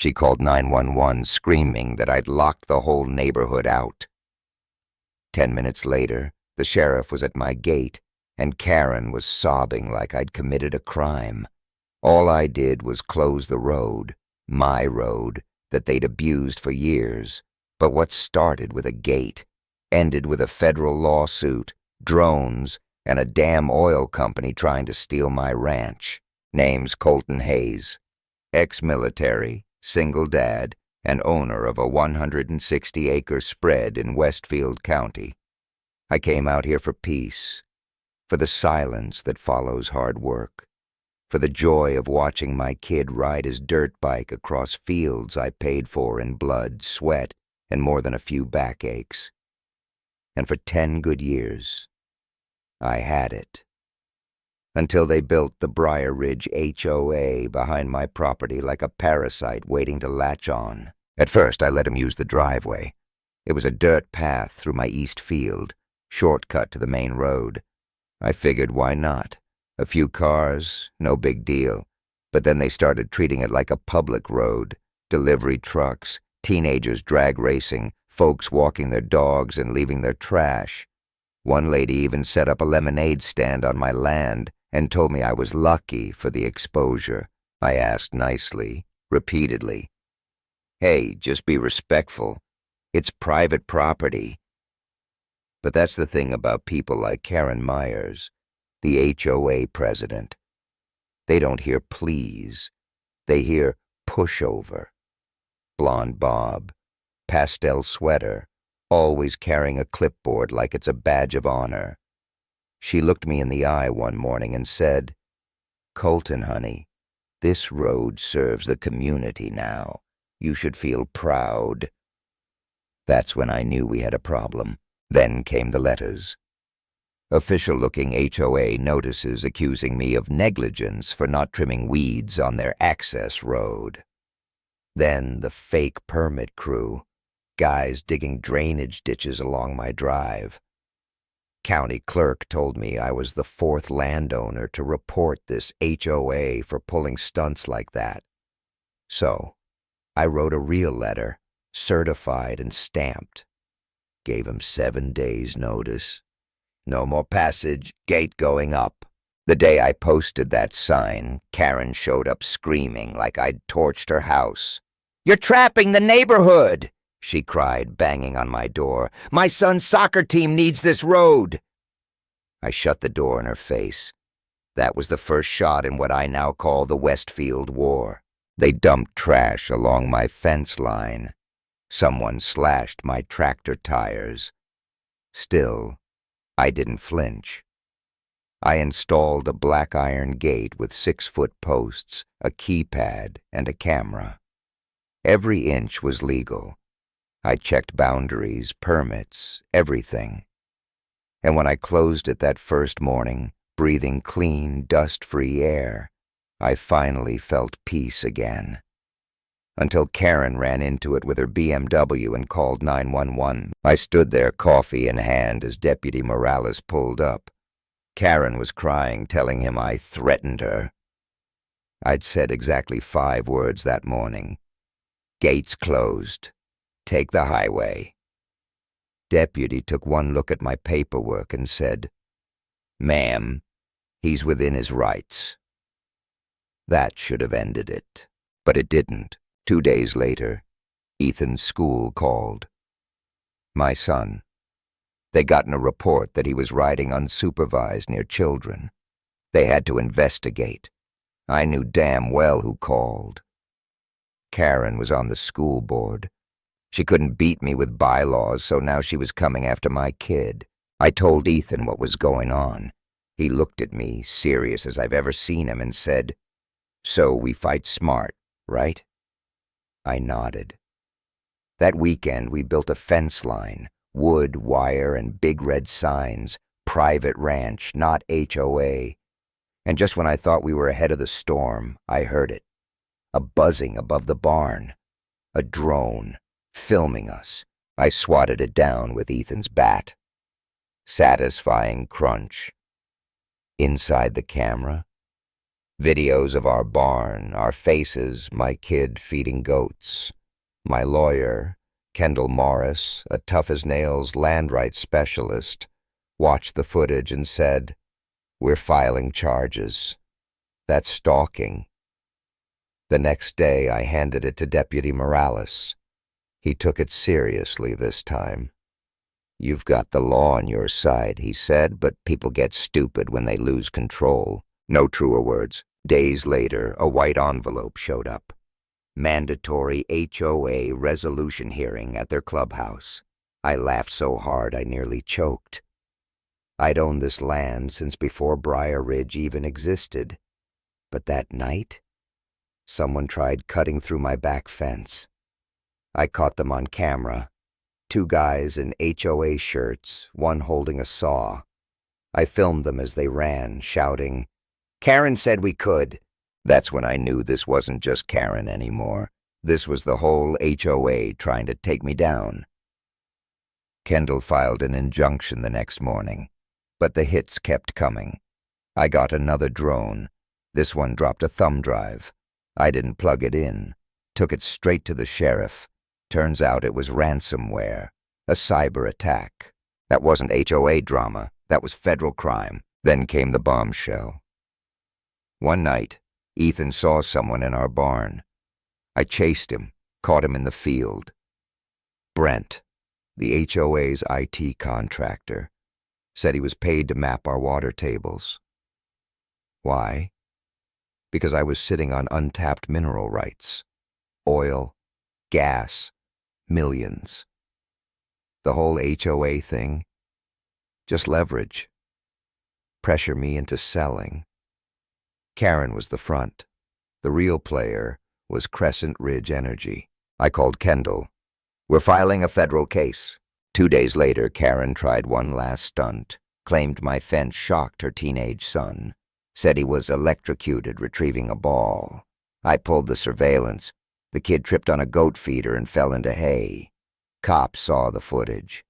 She called 911, screaming that I'd locked the whole neighborhood out. 10 minutes later, the sheriff was at my gate, and Karen was sobbing like I'd committed a crime. All I did was close the road, my road, that they'd abused for years. But what started with a gate ended with a federal lawsuit, drones, and a damn oil company trying to steal my ranch. Name's Colton Hayes. Ex-military, single dad, and owner of a 160-acre spread in Westfield County. I came out here for peace, for the silence that follows hard work, for the joy of watching my kid ride his dirt bike across fields I paid for in blood, sweat, and more than a few backaches. And for 10 good years, I had it. Until they built the Briar Ridge HOA behind my property like a parasite waiting to latch on. At first, I let him use the driveway. It was a dirt path through my east field, shortcut to the main road. I figured, why not? A few cars, no big deal. But then they started treating it like a public road. Delivery trucks, teenagers drag racing, folks walking their dogs and leaving their trash. One lady even set up a lemonade stand on my land and told me I was lucky for the exposure. I asked nicely, repeatedly, "Hey, just be respectful. It's private property." But that's the thing about people like Karen Myers, the HOA president. They don't hear please. They hear pushover. Blonde bob, pastel sweater, always carrying a clipboard like it's a badge of honor. She looked me in the eye one morning and said, "Colton, honey, this road serves the community now. You should feel proud." That's when I knew we had a problem. Then came the letters. Official-looking HOA notices accusing me of negligence for not trimming weeds on their access road. Then the fake permit crew, guys digging drainage ditches along my drive. County clerk told me I was the 4th landowner to report this HOA for pulling stunts like that. So, I wrote a real letter, certified and stamped. Gave him 7 days' notice. No more passage, gate going up. The day I posted that sign, Karen showed up screaming like I'd torched her house. "You're trapping the neighborhood!" she cried, banging on my door. "My son's soccer team needs this road!" I shut the door in her face. That was the first shot in what I now call the Westfield War. They dumped trash along my fence line. Someone slashed my tractor tires. Still, I didn't flinch. I installed a black iron gate with 6-foot posts, a keypad, and a camera. Every inch was legal. I checked boundaries, permits, everything. And when I closed it that first morning, breathing clean, dust-free air, I finally felt peace again. Until Karen ran into it with her BMW and called 911. I stood there, coffee in hand, as Deputy Morales pulled up. Karen was crying, telling him I threatened her. I'd said exactly 5 words that morning. "Gates closed. Take the highway." Deputy took one look at my paperwork and said, "Ma'am, he's within his rights." That should have ended it, but it didn't. 2 days later, Ethan's school called. My son. They'd gotten a report that he was riding unsupervised near children. They had to investigate. I knew damn well who called. Karen was on the school board. She couldn't beat me with bylaws, so now she was coming after my kid. I told Ethan what was going on. He looked at me, serious as I've ever seen him, and said, "So we fight smart, right?" I nodded. That weekend, we built a fence line, wood, wire, and big red signs, private ranch, not HOA. And just when I thought we were ahead of the storm, I heard it. A buzzing above the barn. A drone, filming us. I swatted it down with Ethan's bat. Satisfying crunch. Inside the camera, Videos of our barn, our faces, my kid feeding goats. My lawyer, Kendall Morris, a tough-as-nails land rights specialist, watched the footage and said, "We're filing charges. That's stalking." The next day, I handed it to Deputy Morales. He took it seriously this time. "You've got the law on your side," he said, "but people get stupid when they lose control." No truer words. Days later, a white envelope showed up. Mandatory HOA resolution hearing at their clubhouse. I laughed so hard I nearly choked. I'd owned this land since before Briar Ridge even existed. But that night, someone tried cutting through my back fence. I caught them on camera. 2 guys in HOA shirts, one holding a saw. I filmed them as they ran, shouting, "Karen said we could." That's when I knew this wasn't just Karen anymore. This was the whole HOA trying to take me down. Kendall filed an injunction the next morning, but the hits kept coming. I got another drone. This one dropped a thumb drive. I didn't plug it in. Took it straight to the sheriff. Turns out it was ransomware, a cyber attack. That wasn't HOA drama. That was federal crime. Then came the bombshell. One night, Ethan saw someone in our barn. I chased him, caught him in the field. Brent, the HOA's IT contractor, said he was paid to map our water tables. Why? Because I was sitting on untapped mineral rights. Oil, gas, millions. The whole HOA thing, just leverage. Pressure me into selling. Karen was the front. The real player was Crescent Ridge Energy. I called Kendall. "We're filing a federal case." 2 days later, Karen tried one last stunt, claimed my fence shocked her teenage son, said he was electrocuted retrieving a ball. I pulled the surveillance. The kid tripped on a goat feeder and fell into hay. Cops saw the footage.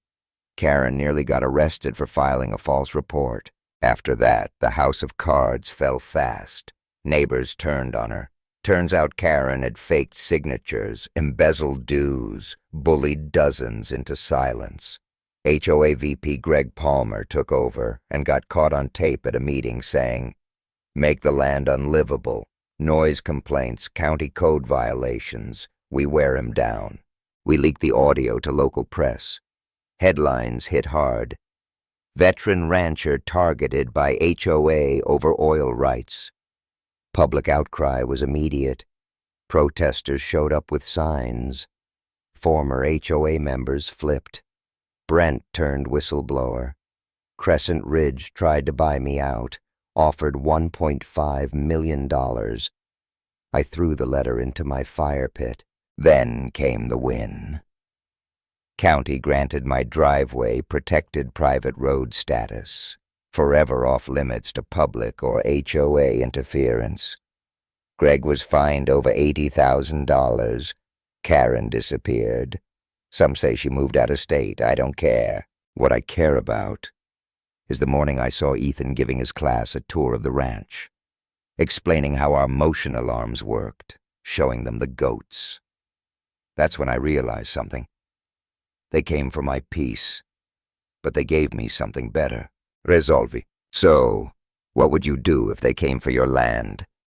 Karen nearly got arrested for filing a false report. After that, the house of cards fell fast. Neighbors turned on her. Turns out Karen had faked signatures, embezzled dues, bullied dozens into silence. HOA VP Greg Palmer took over and got caught on tape at a meeting saying, "Make the land unlivable. Noise complaints, county code violations. We wear him down." We leaked the audio to local press. Headlines hit hard. Veteran rancher targeted by HOA over oil rights. Public outcry was immediate. Protesters showed up with signs. Former HOA members flipped. Brent turned whistleblower. Crescent Ridge tried to buy me out, offered $1.5 million. I threw the letter into my fire pit. Then came the win. County granted my driveway protected private road status, forever off limits to public or HOA interference. Greg was fined over $80,000. Karen disappeared. Some say she moved out of state. I don't care. What I care about is the morning I saw Ethan giving his class a tour of the ranch, explaining how our motion alarms worked, showing them the goats. That's when I realized something. They came for my peace, but they gave me something better. Resolvi. So, what would you do if they came for your land?